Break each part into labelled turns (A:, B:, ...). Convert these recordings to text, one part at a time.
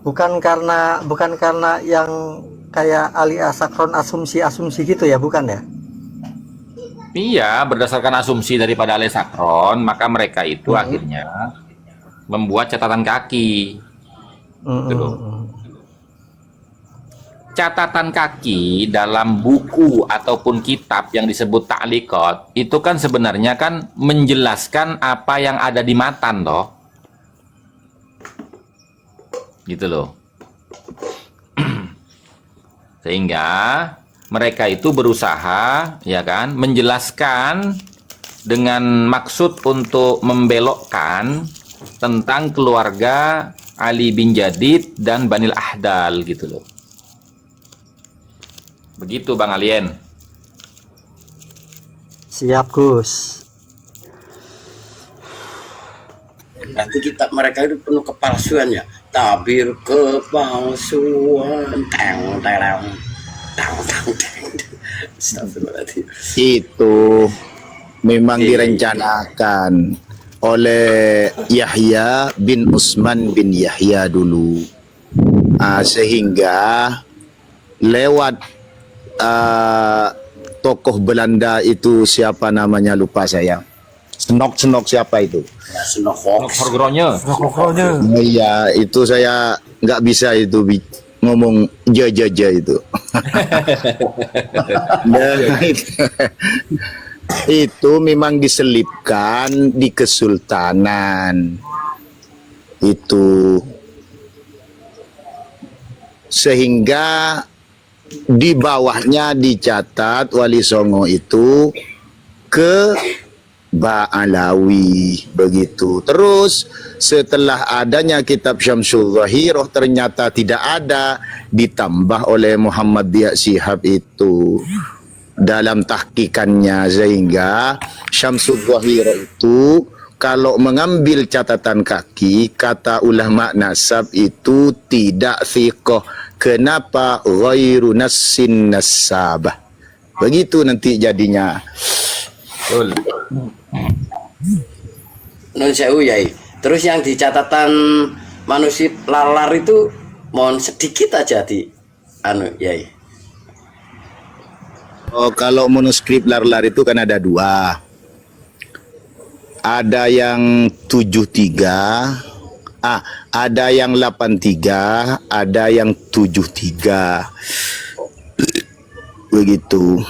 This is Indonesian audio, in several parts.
A: bukan karena yang kayak alias sakron asumsi-asumsi gitu ya, bukan ya?
B: Iya, berdasarkan asumsi daripada Alesakron, maka mereka itu akhirnya membuat catatan kaki. Gitu loh. Catatan kaki dalam buku ataupun kitab yang disebut ta'liqat itu kan sebenarnya kan menjelaskan apa yang ada di matan toh. Gitu loh. Sehingga mereka itu berusaha ya kan menjelaskan dengan maksud untuk membelokkan tentang keluarga Ali bin Jadid dan Banil Ahdal gitu loh. Begitu Bang Alien.
A: Siap, Gus.
C: Nanti kitab mereka itu penuh kepalsuan ya. Tabir kepalsuan. Tang tang tang tang tang. Astagfirullahaladzim.
D: Itu memang direncanakan oleh Yahya bin Utsman bin Yahya dulu. Sehingga lewat tokoh Belanda itu siapa namanya lupa saya. Senok siapa itu?
C: Senok
B: Horgronje.
D: Iya, itu saya nggak bisa itu ngomong jaja itu. Nah, itu memang diselipkan di kesultanan itu, sehingga di bawahnya dicatat Wali Songo itu ke Ba'alawi begitu. Terus setelah adanya kitab Syamsul Zahirah ternyata tidak ada, ditambah oleh Muhammad Diak Shihab itu dalam tahqiqannya, sehingga Syamsul Zahirah itu kalau mengambil catatan kaki, kata ulama nasab itu tidak thiqah. Kenapa? Ghairu nassin nasabah. Begitu nanti jadinya.
B: Betul.
C: Non sewu Yai. Terus yang di catatan manuskrip lalar itu mohon sedikit aja di Yai.
D: Oh, kalau manuskrip lar-lar itu kan ada dua. Ada yang 73, ada yang 83, ada yang 73. Begitu.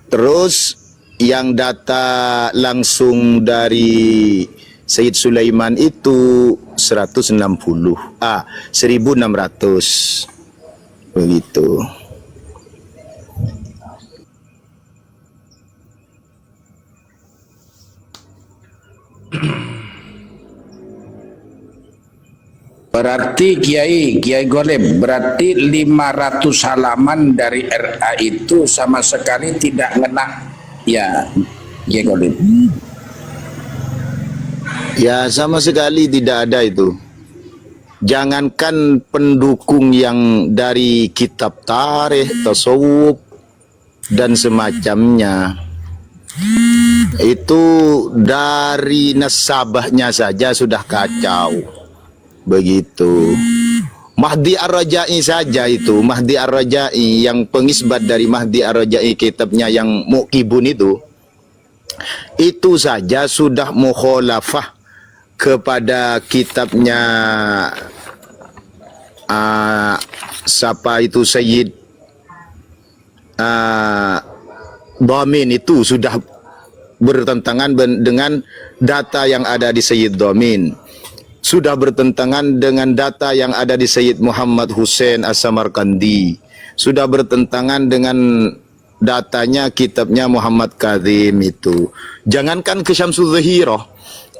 D: Terus yang data langsung dari Sayyid Sulaiman itu 160, 1600 begitu.
E: Berarti Kiai Golem, berarti 500 halaman dari RA itu sama sekali tidak ngena ya, Kiai Golem.
D: Ya, sama sekali tidak ada itu. Jangankan pendukung yang dari kitab tarikh, tasawuf dan semacamnya, itu dari nasabahnya saja sudah kacau. Begitu. Mahdi Ar-Raja'i saja itu, Mahdi Ar-Raja'i yang pengisbat dari Mahdi Ar-Raja'i kitabnya yang Muqibun itu saja sudah mukhalafah kepada kitabnya siapa itu Sayyid Dhamin, itu sudah bertentangan dengan data yang ada di Sayyid Dhamin, sudah bertentangan dengan data yang ada di Sayyid Muhammad Hussein As-Samarkandi, sudah bertentangan dengan datanya kitabnya Muhammad Kadzim itu. Jangankan ke Syamsul Zahirah,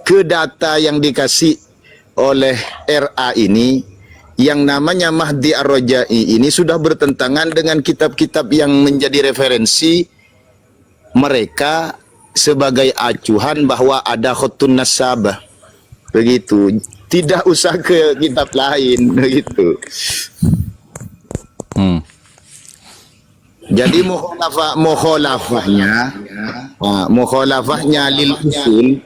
D: ke data yang dikasih oleh RA ini, yang namanya Mahdi Ar-Raja'i ini sudah bertentangan dengan kitab-kitab yang menjadi referensi mereka sebagai acuhan bahwa ada khutun nasabah. Begitu. Tidak usah ke kitab lain begitu. Jadi mukhalafahnya lil usul,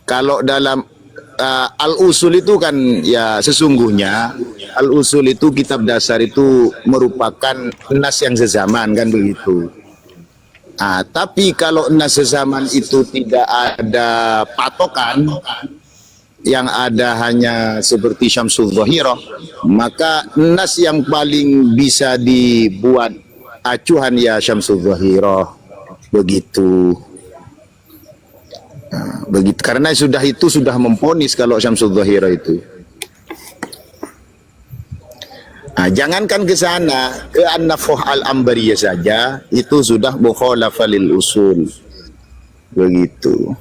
D: kalau dalam Al-Usul itu kan ya sesungguhnya Al-Usul itu kitab dasar itu merupakan nas yang sezaman kan begitu. Tapi kalau nas sezaman itu tidak ada patokan, yang ada hanya seperti Syamsul Dhahirah, maka nas yang paling bisa dibuat acuan ya Syamsul Dhahirah begitu. Begitu karena itu sudah memponis kalau Syamsul Dhahirah itu. Jangankan ke sana, ke An-Nafh al-Ambariyah saja itu sudah mukhalafah lil usul. Begitu.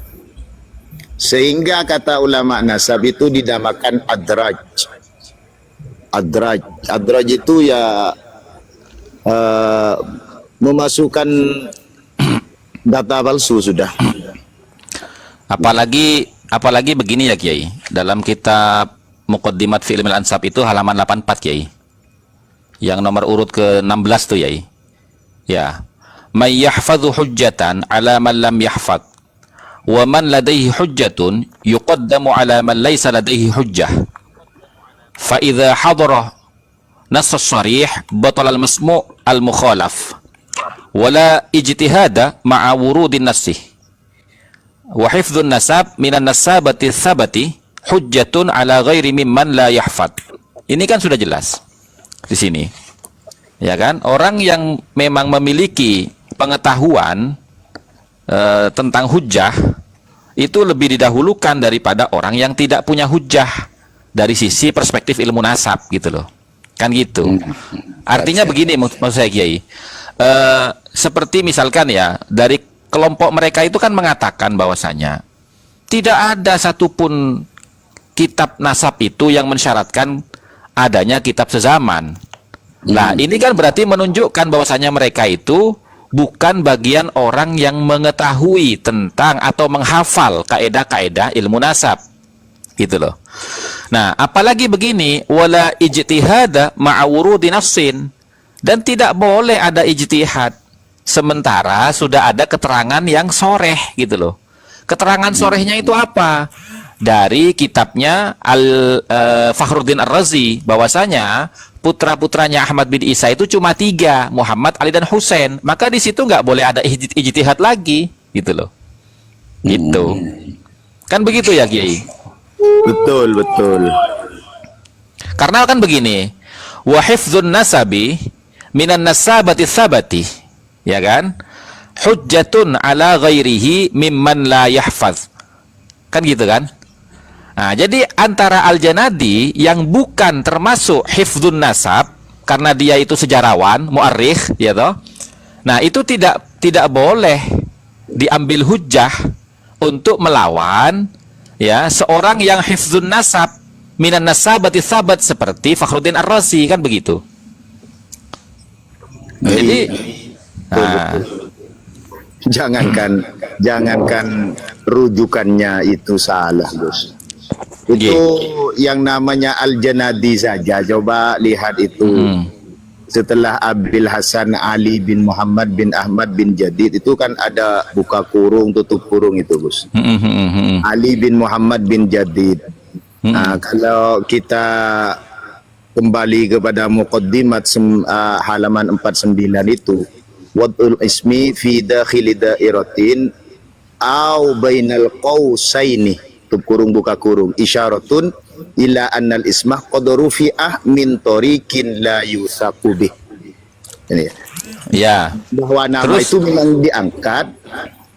D: Sehingga kata ulama nasab itu dinamakan adraj. Adraj itu ya memasukkan data palsu sudah.
B: Apalagi begini ya Kiai. Dalam kitab Muqaddimat fi Ilmil Ansab itu halaman 84 Kiai. Yang nomor urut ke-16 tuh Kiai. Ya. May yahfadhu hujjatan ala man lam yahfad. Wa man ladaihi hujjatun yuqaddamu ala man laysa ladaihi hujjah. Fa idza hadara nass as-sarih batala al-masmu' al-mukhalaf. Wala ijtihada ma'a wurudin nassih. Wa hifdzun nasab minan nasabati tsabati hujjatun ala ghairi mimman la yahfad. Ini kan sudah jelas di sini. Ya kan? Orang yang memang memiliki pengetahuan tentang hujjah itu lebih didahulukan daripada orang yang tidak punya hujjah dari sisi perspektif ilmu nasab gitu loh. Kan gitu. Artinya begini maksud saya Kiai. Seperti misalkan ya dari kelompok mereka itu kan mengatakan bahwasanya tidak ada satupun kitab nasab itu yang mensyaratkan adanya kitab sezaman. Nah, ini kan berarti menunjukkan bahwasanya mereka itu bukan bagian orang yang mengetahui tentang atau menghafal kaedah-kaedah ilmu nasab. Gitu loh. Nah, apalagi begini, wala ijtihada ma'a wurudi nafsin, dan tidak boleh ada ijtihad sementara sudah ada keterangan yang soreh gitu loh. Keterangan sorehnya itu apa? Dari kitabnya Fakhruddin Ar-Razi bahwasanya putra-putranya Ahmad bin Isa itu cuma 3, Muhammad, Ali, dan Husain. Maka di situ nggak boleh ada ijtihad lagi, gitu loh. Gitu. Kan begitu ya, Kiai?
D: Betul.
B: Karena kan begini, wa hifdzun nasabi minan nasabati tsabati, ya kan? Hujjatun ala ghairihi mimman la yahfaz. Kan gitu kan? Nah, jadi antara Al-Janadi yang bukan termasuk hifdzun nasab karena dia itu sejarawan, mu'arrikh, ya toh. Nah, itu tidak boleh diambil hujjah untuk melawan ya seorang yang hifdzun nasab minan nasabati sabat seperti Fakhruddin Ar-Razi, kan begitu. Jadi
D: jangankan rujukannya itu salah, Bos. Itu yang namanya Al-Janadi saja, coba lihat itu. Setelah Abil Hasan Ali bin Muhammad bin Ahmad bin Jadid itu kan ada buka kurung tutup kurung itu, Bos. Ali bin Muhammad bin Jadid. Nah, kalau kita kembali kepada Muqaddimat halaman 49 itu, wad'ul ismi fi dakhili dairatin au bainal qausaini, tutup kurung buka kurung, isyaratun ila annal ismah qad rufi'ah min tariqin la yusaku bih. Ini
B: ya,
D: bahwa nama
B: terus
D: itu memang diangkat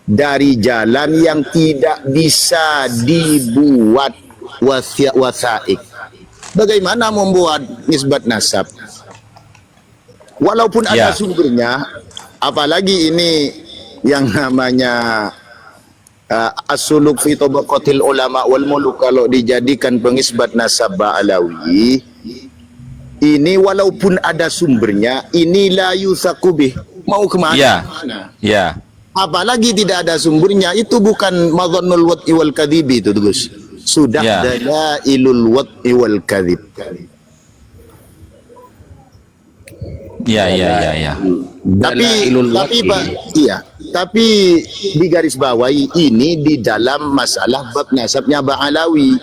D: dari jalan yang tidak bisa dibuat wasaik. Bagaimana membuat nisbat nasab? Walaupun ada sumbernya, apalagi ini yang namanya as-suluk fi tabaqatil ulama wal muluk, kalau dijadikan pengisbat nasab Ba'alawi, ini walaupun ada sumbernya, ini la yusakubih. Mau kemana?
B: Ya.
D: Apalagi tidak ada sumbernya, itu bukan madhannul wad'i wal kadhibi itu, Gus. Sudah dalailul wad'i wal kadhib.
B: Ya.
D: Tapi di garis bawahi ini di dalam masalah bab nasabnya Ba'alawi.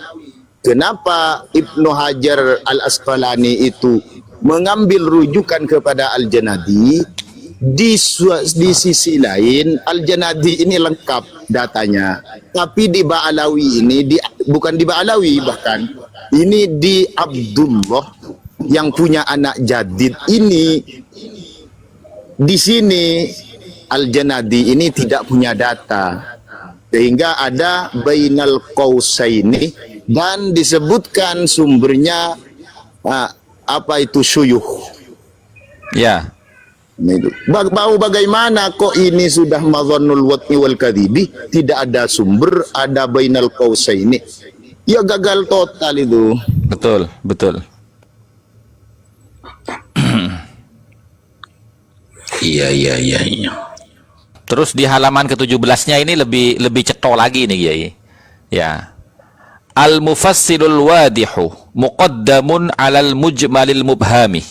D: kenapa Ibnu Hajar Al-Asqalani itu mengambil rujukan kepada Al-Janadi. Di sisi lain Al-Janadi ini lengkap datanya, tapi di Ba'alawi ini bukan di Ba'alawi, bahkan ini di Abdullah yang punya anak jadid ini. Di sini Al-Janadi ini tidak punya data, sehingga ada bainal qausaini dan disebutkan sumbernya apa itu syuyuh.
B: Ya.
D: Bau bagaimana kok ini sudah madhannul watni wal kadhibi, tidak ada sumber, ada bainal qausaini. Ya gagal total itu.
B: Betul, betul.
E: Iya.
B: Terus di halaman ke-17-nya ini lebih ceto lagi nih, Kiai. Ya. Al-mufassilul wadihu muqaddamun 'alal mujmalil mubhami.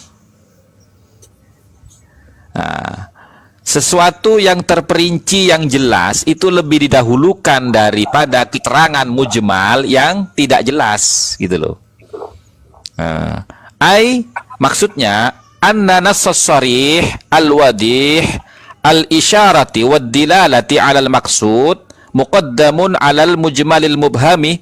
B: Nah, sesuatu yang terperinci yang jelas itu lebih didahulukan daripada keterangan mujmal yang tidak jelas, gitu loh. Maksudnya anna nass sharih al-wadih al-isyarati wad dilalati 'alal maqsud muqaddamun 'alal mujmalil mubhami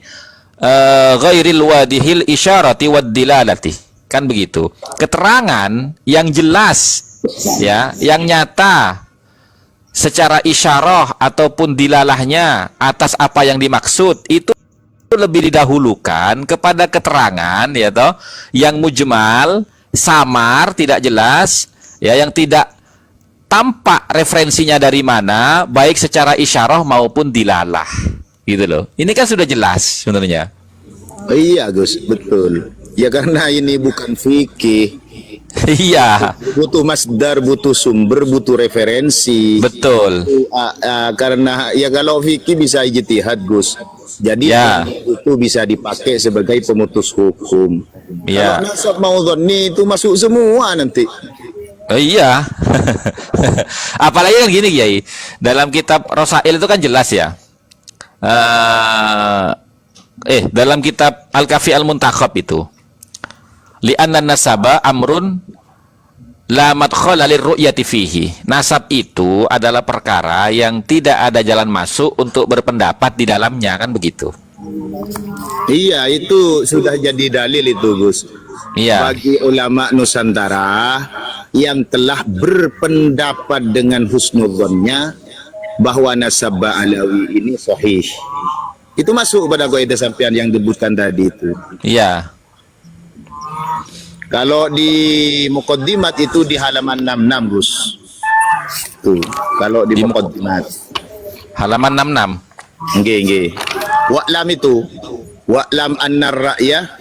B: ghairil wadihil isyarati wad dilalati. Kan begitu. Keterangan yang jelas, ya, yang nyata secara isyarah ataupun dilalahnya atas apa yang dimaksud itu lebih didahulukan kepada keterangan, ya toh, yang mujmal, samar, tidak jelas, ya, yang tidak tampak referensinya dari mana, baik secara isyarah maupun dilalah, gitu loh. Ini kan sudah jelas sebenarnya.
D: Iya Gus, betul. Ya karena ini bukan fikih.
B: Iya.
D: Butuh masdar, butuh sumber, butuh referensi.
B: Betul.
D: Karena ya kalau fikih bisa ijtihad Gus. Jadi
B: ya,
D: itu bisa dipakai sebagai pemutus hukum.
B: Ya.
D: Kalau nasab maudhani itu masuk semua nanti.
B: Iya. Apalagi kan gini, Kiai. Dalam kitab Rosail itu kan jelas ya. Dalam kitab Al-Kafi Al-Muntakhab itu, li'anna nasaba amrun la madkhala lirru'yati fihi. Nasab itu adalah perkara yang tidak ada jalan masuk untuk berpendapat di dalamnya, kan begitu.
D: Iya, itu sudah jadi dalil itu Gus.
B: Iya.
D: Bagi ulama Nusantara yang telah berpendapat dengan husnudzonnya bahwa nasab Ba'alawi ini sahih. Itu masuk pada kaidah sampean yang debutkan tadi itu.
B: Iya.
D: Kalau di Muqaddimat itu di halaman 66 Gus. Tuh, kalau di Muqaddimat.
B: Halaman 66.
D: Nggih. Wa'lam itu. Wa'lam anna ra'ya